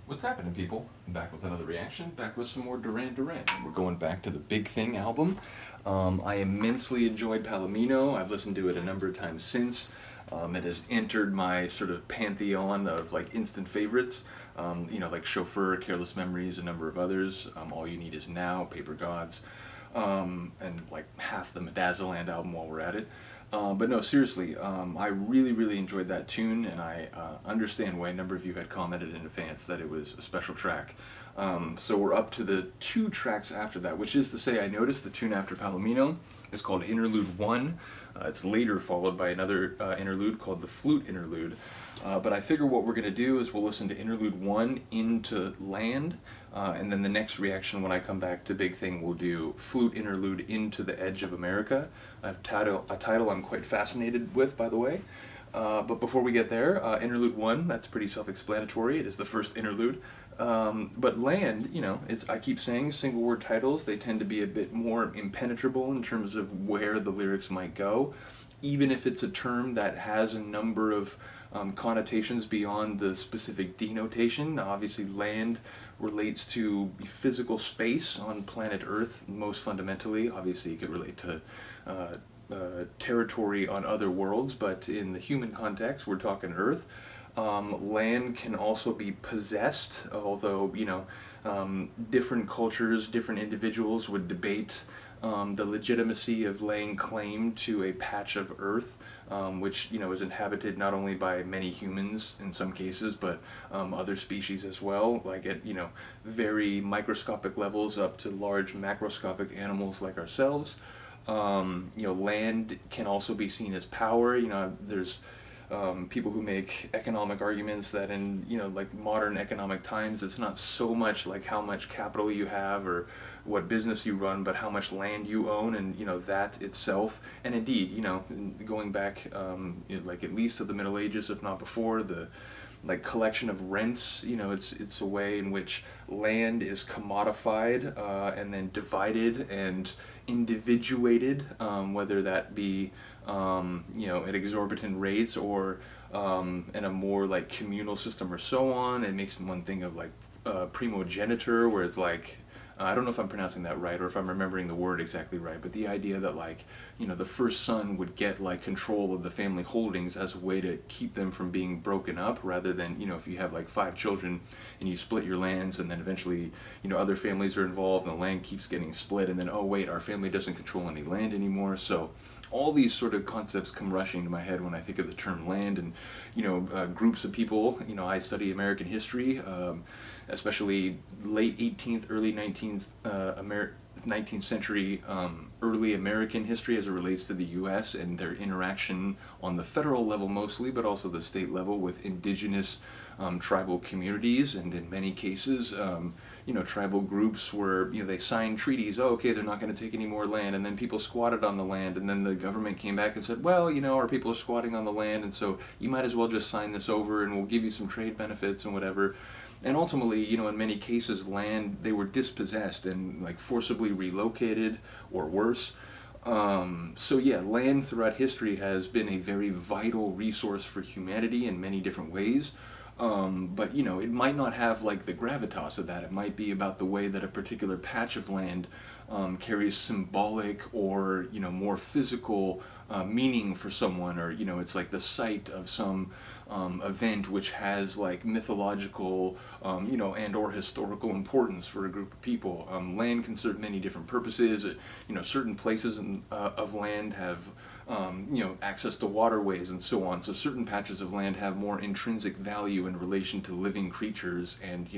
What's happening, people? I'm back with another reaction, back with some more Duran Duran. We're going back to the Big Thing album. I immensely enjoyed Palomino. I've listened to it a number of times since. It has entered my sort of pantheon of like instant favorites. Like Chauffeur, Careless Memories, a number of others. All You Need Is Now, Paper Gods, and like half the Medazzaland album while we're at it. But no, seriously, I really, really enjoyed that tune, and I understand why a number of you had commented in advance that it was a special track. So we're up to the two tracks after that, which is to say, I noticed the tune after Palomino is called Interlude One. It's later followed by another interlude called the Flute Interlude. But I figure what we're going to do is we'll listen to Interlude 1 into Land, and then the next reaction when I come back to Big Thing, we'll do Flute Interlude into the Edge of America, a title I'm quite fascinated with, by the way. But before we get there, Interlude 1, that's pretty self-explanatory. It is the first interlude. But Land, I keep saying single word titles, they tend to be a bit more impenetrable in terms of where the lyrics might go, even if it's a term that has a number of connotations beyond the specific denotation. Obviously, land relates to physical space on planet Earth, most fundamentally. Obviously, it could relate to territory on other worlds, but in the human context, we're talking Earth. Land can also be possessed, although, different cultures, different individuals would debate the legitimacy of laying claim to a patch of Earth, which, is inhabited not only by many humans in some cases, but other species as well, like at, very microscopic levels up to large macroscopic animals like ourselves. Land can also be seen as power. There's people who make economic arguments that in like modern economic times, it's not so much like how much capital you have or what business you run, but how much land you own, and that itself. And indeed, going back like at least to the Middle Ages, if not before, the like collection of rents, it's a way in which land is commodified and then divided and individuated, whether that be at exorbitant rates or in a more like communal system or so on. It makes one think of like primogeniture, where it's like, I don't know if I'm pronouncing that right or if I'm remembering the word exactly right, but the idea that like, the first son would get like control of the family holdings as a way to keep them from being broken up, rather than, if you have like 5 children and you split your lands and then eventually, other families are involved and the land keeps getting split, and then, oh wait, our family doesn't control any land anymore. So all these sort of concepts come rushing to my head when I think of the term land, and groups of people. I study American history, especially late 18th, early 19th century, early American history as it relates to the U.S. and their interaction on the federal level mostly, but also the state level with indigenous tribal communities, and in many cases, tribal groups where they signed treaties. Oh, okay, they're not going to take any more land, and then people squatted on the land, and then the government came back and said, well, our people are squatting on the land, and so you might as well just sign this over, and we'll give you some trade benefits and whatever. And ultimately, in many cases, land, they were dispossessed and like forcibly relocated or worse. So yeah, land throughout history has been a very vital resource for humanity in many different ways. But it might not have like the gravitas of that. It might be about the way that a particular patch of land carries symbolic or more physical meaning for someone, or it's like the site of some event which has like mythological and or historical importance for a group of people. Land can serve many different purposes. Certain places of land have access to waterways and so on. So certain patches of land have more intrinsic value in relation to living creatures and,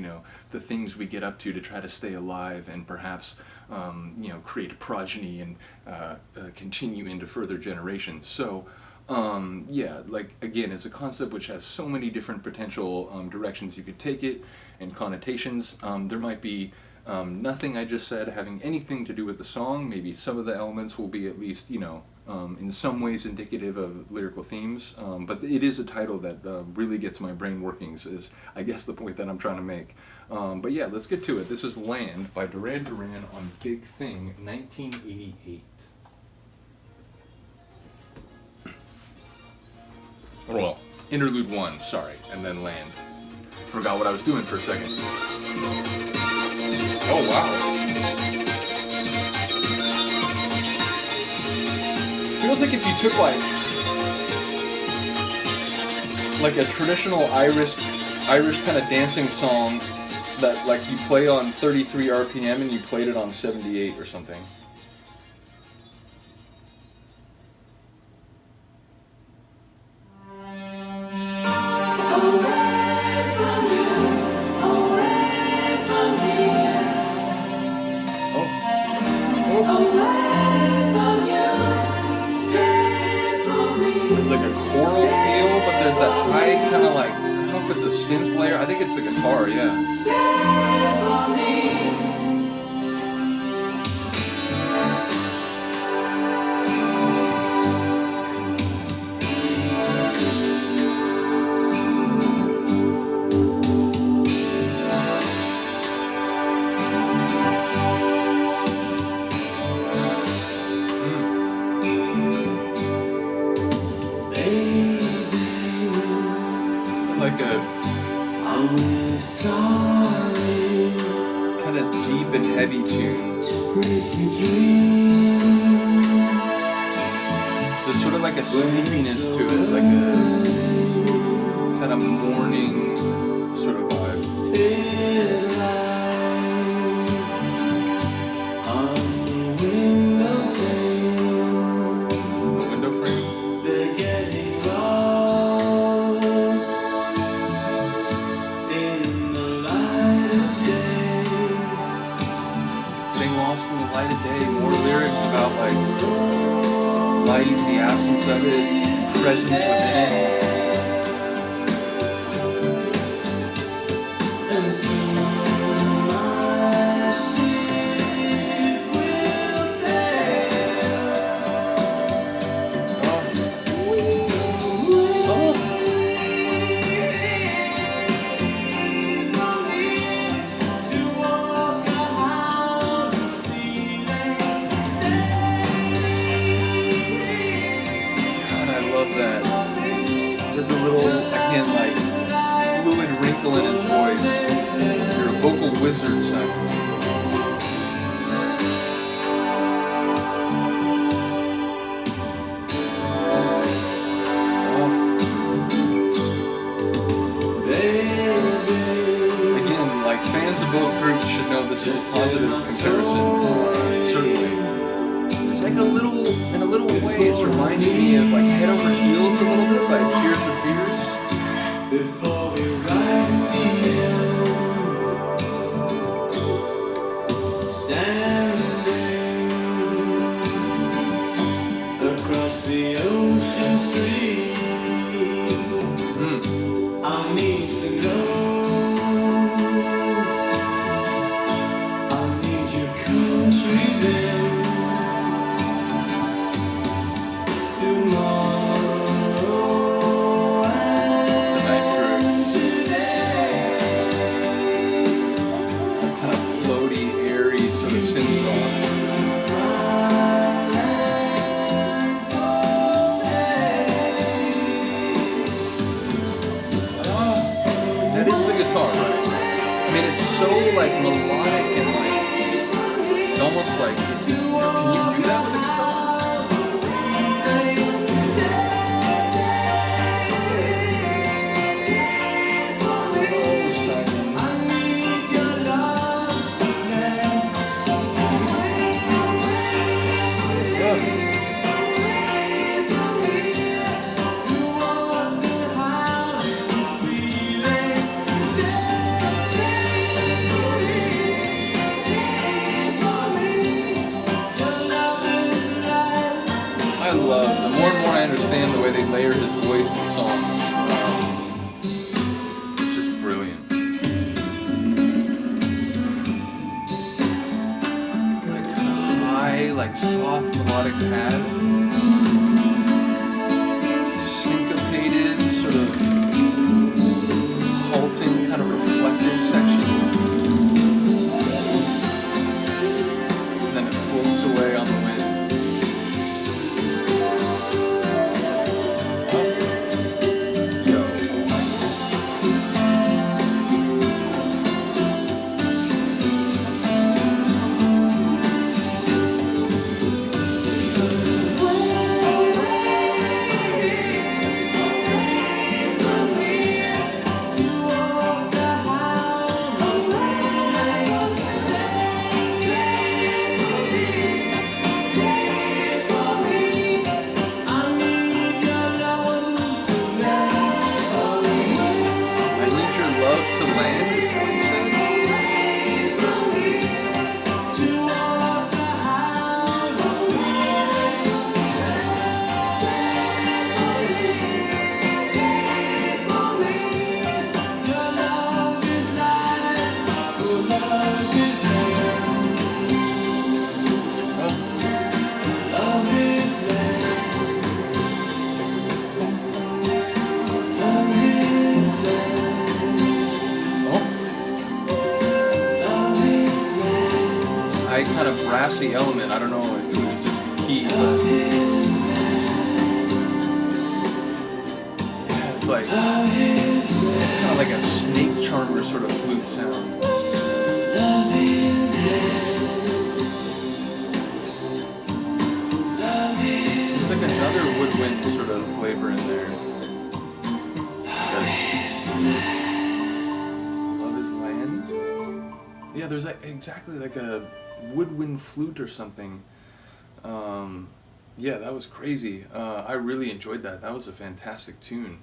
the things we get up to try to stay alive and perhaps, create progeny and continue into further generations. So, like, again, it's a concept which has so many different potential directions you could take it and connotations. There might be nothing I just said having anything to do with the song. Maybe some of the elements will be at least, in some ways indicative of lyrical themes, but it is a title that really gets my brain workings, is I guess the point that I'm trying to make. But yeah, let's get to it. This is Land by Duran Duran on Big Thing, 1988. Well, Interlude 1, sorry, and then Land. Forgot what I was doing for a second. Oh, wow. Feels like if you took like a traditional Irish kind of dancing song that like you play on 33 RPM and you played it on 78 or something. Synth layer. I think it's the guitar, yeah. Like a kind of deep and heavy tune. There's sort of like a sleepiness to it, like a kind of morning sort of vibe. The window frame? About like light, the absence of it, presence within it. There's a little, again, like, fluid wrinkle in his voice. You're a vocal wizard, son. Oh. Again, like, fans of both groups should know this is a positive comparison, certainly. It's like a little, in a little way, it's reminding me of like Head Over Heels a little bit by Tears for Fears. Before we ride standing across the ocean stream, I need to know, I need your country there. So like melodic and like it's almost like can you do that with a guitar? The more and more I understand the way they layer his voice in songs, it's just brilliant. Like kind of high, like soft melodic pad, syncopated, sort of halting, kind of reflective section, and then it floats away on the wind. kind of brassy element. I don't know if it was just the key, but yeah, it's like, it's kind of like a snake charmer sort of flute sound. It's like another woodwind sort of flavor in there. Love is Land? Yeah, there's like exactly like a woodwind flute or something. Yeah, that was crazy. I really enjoyed that. That was a fantastic tune.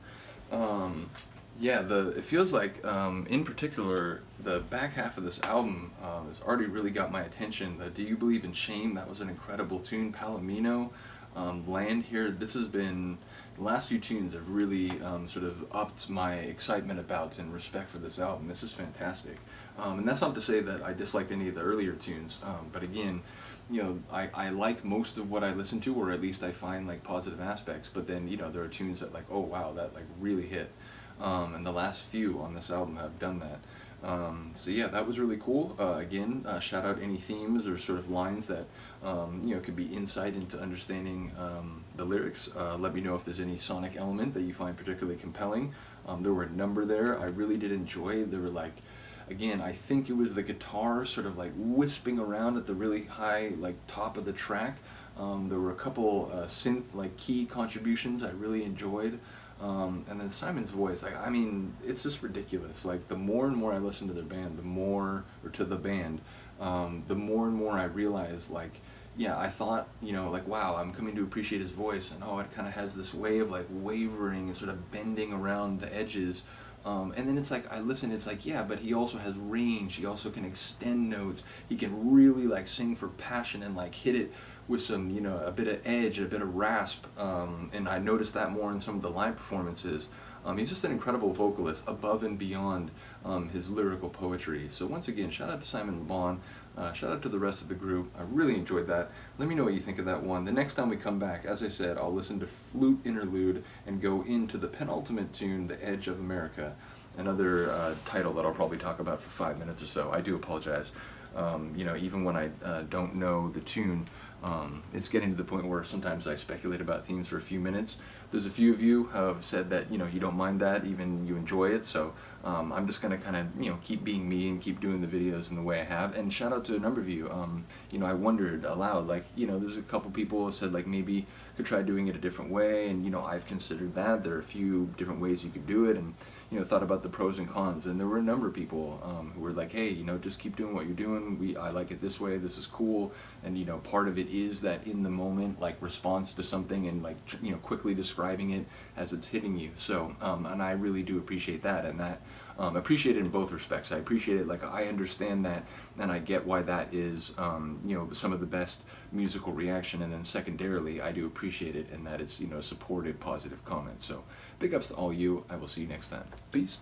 Yeah, it feels like, in particular, the back half of this album has already really got my attention. The Do You Believe in Shame, that was an incredible tune. Palomino, Land here, this has been, the last few tunes have really sort of upped my excitement about and respect for this album. This is fantastic. And that's not to say that I disliked any of the earlier tunes, but again, you know, I like most of what I listen to, or at least I find like positive aspects, but then, you know, there are tunes that like, oh wow, that like really hit. And the last few on this album have done that. So yeah, that was really cool. Again, shout out any themes or sort of lines that you know, could be insight into understanding the lyrics. Let me know if there's any sonic element that you find particularly compelling. There were a number there I really did enjoy. There were like, again, I think it was the guitar sort of like wisping around at the really high like top of the track. There were a couple synth like key contributions I really enjoyed. And then Simon's voice, like, I mean, it's just ridiculous. Like, the more and more I listen to their band, the more and more I realize, like, yeah, I thought, you know, like, wow, I'm coming to appreciate his voice, and oh, it kind of has this way of, like, wavering and sort of bending around the edges. And then it's like, I listen, it's like, yeah, but he also has range, he also can extend notes, he can really, like, sing for passion and, like, hit it with some, you know, a bit of edge, a bit of rasp, and I noticed that more in some of the live performances. He's just an incredible vocalist, above and beyond his lyrical poetry. So once again, shout out to Simon Le Bon, shout out to the rest of the group. I really enjoyed that. Let me know what you think of that one. The next time we come back, as I said, I'll listen to Flute Interlude and go into the penultimate tune, The Edge of America, another title that I'll probably talk about for 5 minutes or so. I do apologize. You know, even when I don't know the tune, it's getting to the point where sometimes I speculate about themes for a few minutes. There's a few of you who have said that, you know, you don't mind that, even you enjoy it, so I'm just going to kind of, you know, keep being me and keep doing the videos in the way I have. And shout out to a number of you. You know, I wondered aloud, like, you know, there's a couple people who said, like, maybe could try doing it a different way, and, you know, I've considered that. There are a few different ways you could do it, and, you know, thought about the pros and cons, and there were a number of people who were like, hey, you know, just keep doing what you're doing. I like it this way, this is cool, and, you know, part of it is that in the moment, like, response to something and, like, you know, quickly describing it as it's hitting you. So, and I really do appreciate that, and that, appreciate it in both respects. I appreciate it, like, I understand that, and I get why that is, you know, some of the best musical reaction, and then secondarily, I do appreciate it, and that it's, you know, supported, positive comments. So, big ups to all you. I will see you next time. Peace.